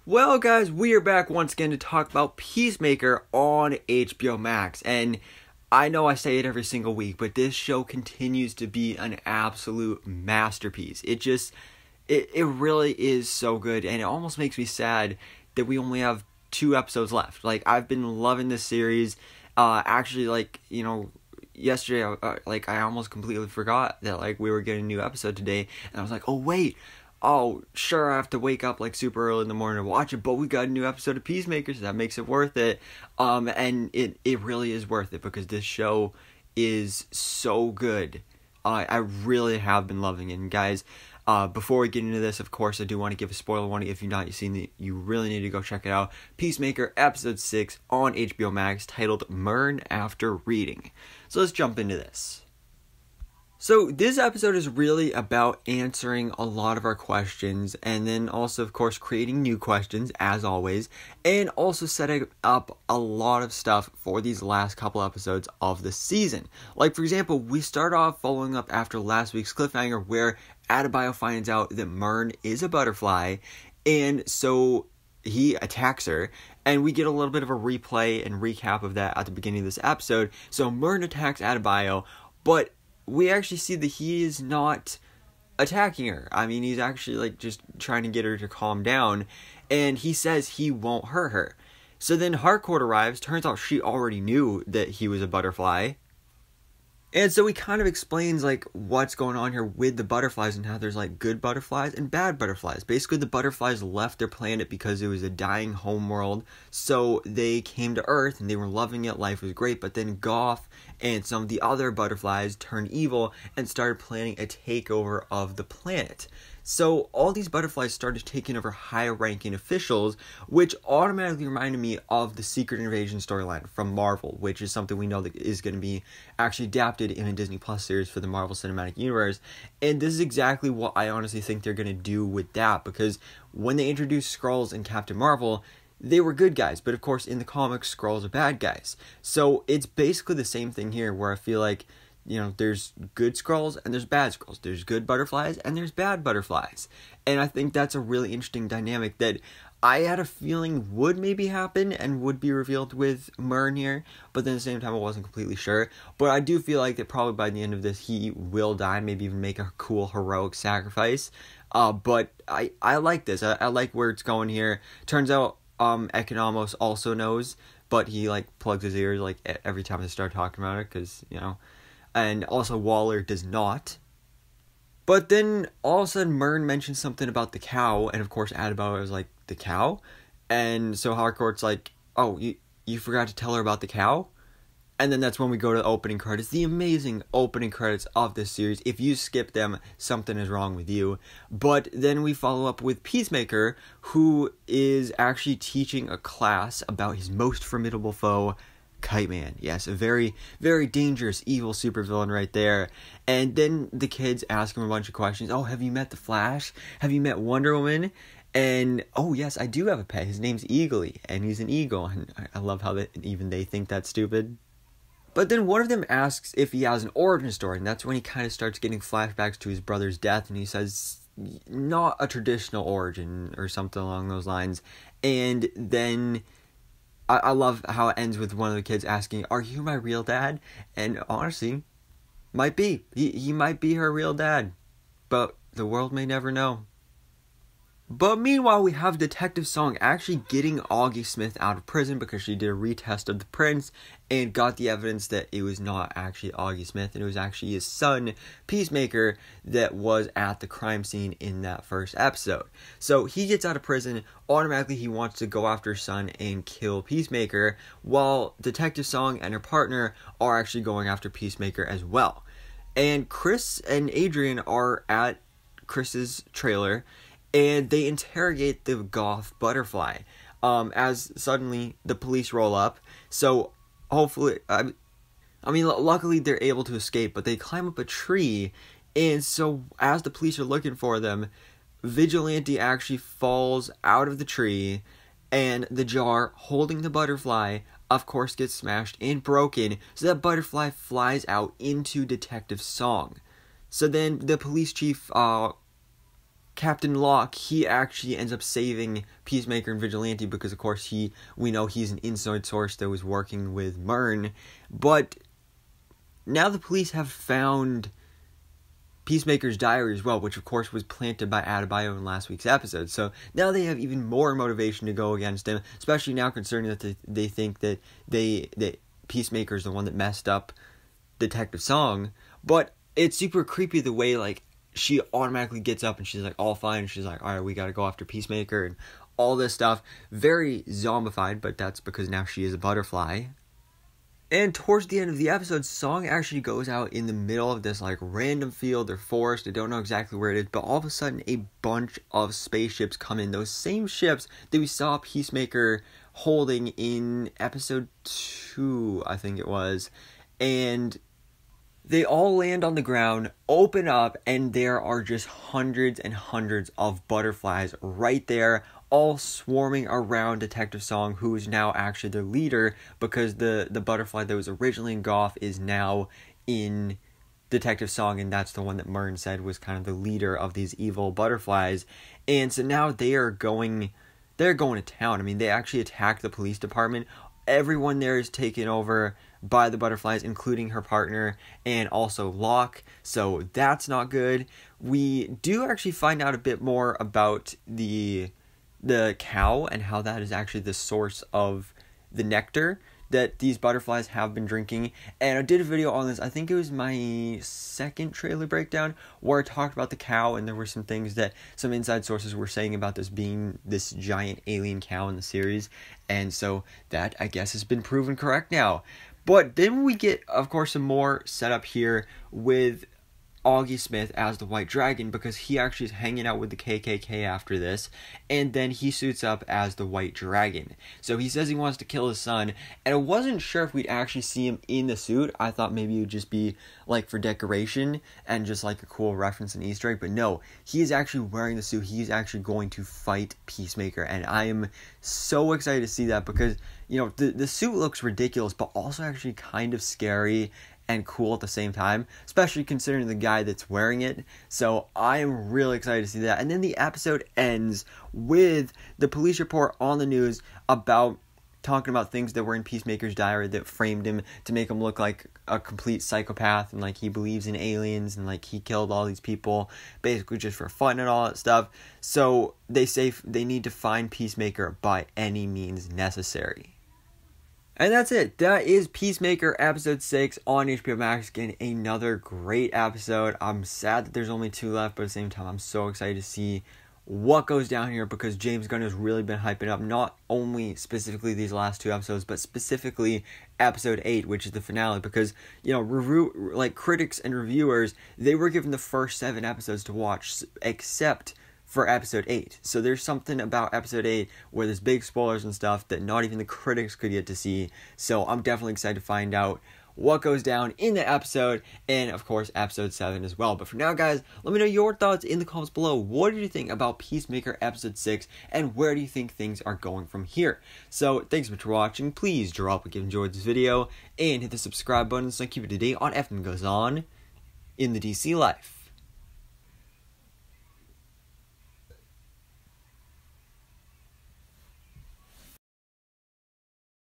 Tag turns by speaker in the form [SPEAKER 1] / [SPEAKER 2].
[SPEAKER 1] Well, guys, we are back once again to talk about Peacemaker on HBO Max. And I know I say it every single week, but this show continues to be an absolute masterpiece. It really is so good. And it almost makes me sad that we only have 2 episodes left. Like, I've been loving this series. Yesterday, I almost completely forgot that, we were getting a new episode today. And I was like, oh, wait. Oh, sure, I have to wake up super early in the morning to watch it, but we got a new episode of Peacemaker, so that makes it worth it. And it really is worth it because this show is so good. I really have been loving it. And guys, before we get into this, of course, I do want to give a spoiler warning. If you've not seen it, you really need to go check it out. Peacemaker, episode 6 on HBO Max, titled Murn After Reading. So let's jump into this. So this episode is really about answering a lot of our questions and then also, of course, creating new questions, as always, and also setting up a lot of stuff for these last couple episodes of the season. Like, for example, we start off following up after last week's cliffhanger where Adebayo finds out that Murn is a butterfly, and so he attacks her, and we get a little bit of a replay and recap of that at the beginning of this episode. So Murn attacks Adebayo, but we actually see that he is not attacking her. I mean, he's actually just trying to get her to calm down, and he says he won't hurt her. So then Harcourt arrives. Turns out she already knew that he was a butterfly. And so he kind of explains what's going on here with the butterflies and how there's good butterflies and bad butterflies. Basically, the butterflies left their planet because it was a dying homeworld. So they came to Earth and they were loving it. Life was great. But then Goth and some of the other butterflies turned evil and started planning a takeover of the planet. So all these butterflies started taking over higher ranking officials, which automatically reminded me of the Secret Invasion storyline from Marvel, which is something we know that is going to be actually adapted in a Disney Plus series for the Marvel Cinematic Universe. And this is exactly what I honestly think they're going to do with that, because when they introduced Skrulls and Captain Marvel, they were good guys, but of course in the comics, Skrulls are bad guys. So it's basically the same thing here, where I feel there's good Skrulls and there's bad Skrulls. There's good butterflies and there's bad butterflies. And I think that's a really interesting dynamic that I had a feeling would maybe happen and would be revealed with Murn here, but then at the same time I wasn't completely sure. But I do feel that probably by the end of this he will die, maybe even make a cool heroic sacrifice. But I like this. I like where it's going here. Turns out Economos also knows, but he plugs his ears every time they start talking about it, because and also Waller does not. But then all of a sudden Murn mentions something about the cow, and of course Adebayo is the cow? And so Harcourt's oh, you forgot to tell her about the cow? And then that's when we go to the opening credits, the amazing opening credits of this series. If you skip them, something is wrong with you. But then we follow up with Peacemaker, who is actually teaching a class about his most formidable foe, Kite Man. Yes, a very, very dangerous, evil supervillain right there. And then the kids ask him a bunch of questions. Oh, have you met the Flash? Have you met Wonder Woman? And, oh, yes, I do have a pet. His name's Eagly, and he's an eagle. And I love how even they think that's stupid. But then one of them asks if he has an origin story, and that's when he kind of starts getting flashbacks to his brother's death, and he says, not a traditional origin, or something along those lines. And then I love how it ends with one of the kids asking, are you my real dad? And honestly, might be. He might be her real dad. But the world may never know. But meanwhile, we have Detective Song actually getting Auggie Smith out of prison because she did a retest of the prints and got the evidence that it was not actually Auggie Smith, and it was actually his son, Peacemaker, that was at the crime scene in that first episode. So he gets out of prison. Automatically he wants to go after his son and kill Peacemaker, while Detective Song and her partner are actually going after Peacemaker as well. And Chris and Adrian are at Chris's trailer, and they interrogate the Goth butterfly, as suddenly the police roll up. So hopefully, luckily they're able to escape, but they climb up a tree. And so as the police are looking for them, Vigilante actually falls out of the tree, and the jar holding the butterfly, of course, gets smashed and broken. So that butterfly flies out into Detective Song. So then the police chief, Captain Locke, he actually ends up saving Peacemaker and Vigilante because, of course, we know he's an inside source that was working with Myrn. But now the police have found Peacemaker's diary as well, which, of course, was planted by Adebayo in last week's episode. So now they have even more motivation to go against him, especially now concerning that they think that that Peacemaker is the one that messed up Detective Song. But it's super creepy the way, like, she automatically gets up and she's like all fine. She's like, all right, we got to go after Peacemaker and all this stuff. Very zombified, but that's because now she is a butterfly. And towards the end of the episode, Song actually goes out in the middle of this like random field or forest. I don't know exactly where it is, but all of a sudden a bunch of spaceships come in. Those same ships that we saw Peacemaker holding in episode 2, I think it was. And they all land on the ground, open up, and there are just hundreds and hundreds of butterflies right there, all swarming around Detective Song, who is now actually their leader, because the butterfly that was originally in Goff is now in Detective Song, and that's the one that Myrn said was kind of the leader of these evil butterflies. And so now they're going to town. I mean, they actually attack the police department. Everyone there is taken over by the butterflies, including her partner and also Locke. So that's not good. We do actually find out a bit more about the cow and how that is actually the source of the nectar that these butterflies have been drinking. And I did a video on this, I think it was my second trailer breakdown, where I talked about the cow, and there were some things that some inside sources were saying about this being this giant alien cow in the series. And so that, I guess, has been proven correct now. But then we get, of course, some more setup here with Auggie Smith as the White Dragon, because he actually is hanging out with the KKK after this, and then he suits up as the White Dragon. So he says he wants to kill his son, and I wasn't sure if we'd actually see him in the suit. I thought maybe it would just be like for decoration and just like a cool reference and Easter egg, but no, he is actually wearing the suit. He's actually going to fight Peacemaker, and I am so excited to see that, because, you know, the suit looks ridiculous, but also actually kind of scary and cool at the same time, especially considering the guy that's wearing it. So I am really excited to see that. And then the episode ends with the police report on the news about talking about things that were in Peacemaker's diary that framed him to make him look like a complete psychopath, and like he believes in aliens, and like he killed all these people basically just for fun and all that stuff. So they say they need to find Peacemaker by any means necessary. And that's it. That is Peacemaker episode 6 on HBO Max. Again, another great episode. I'm sad that there's only 2 left, but at the same time, I'm so excited to see what goes down here, because James Gunn has really been hyping up not only specifically these last 2 episodes, but specifically episode 8, which is the finale, because, you know, critics and reviewers, they were given the first 7 episodes to watch, except for episode 8. So there's something about episode 8 where there's big spoilers and stuff that not even the critics could get to see. So I'm definitely excited to find out what goes down in the episode, and of course episode 7 as well. But for now, guys, let me know your thoughts in the comments below. What did you think about Peacemaker episode 6, and where do you think things are going from here? So thanks so much for watching. Please drop a like if you enjoyed this video, and hit the subscribe button so I keep you up to date on everything that goes on in the DC life.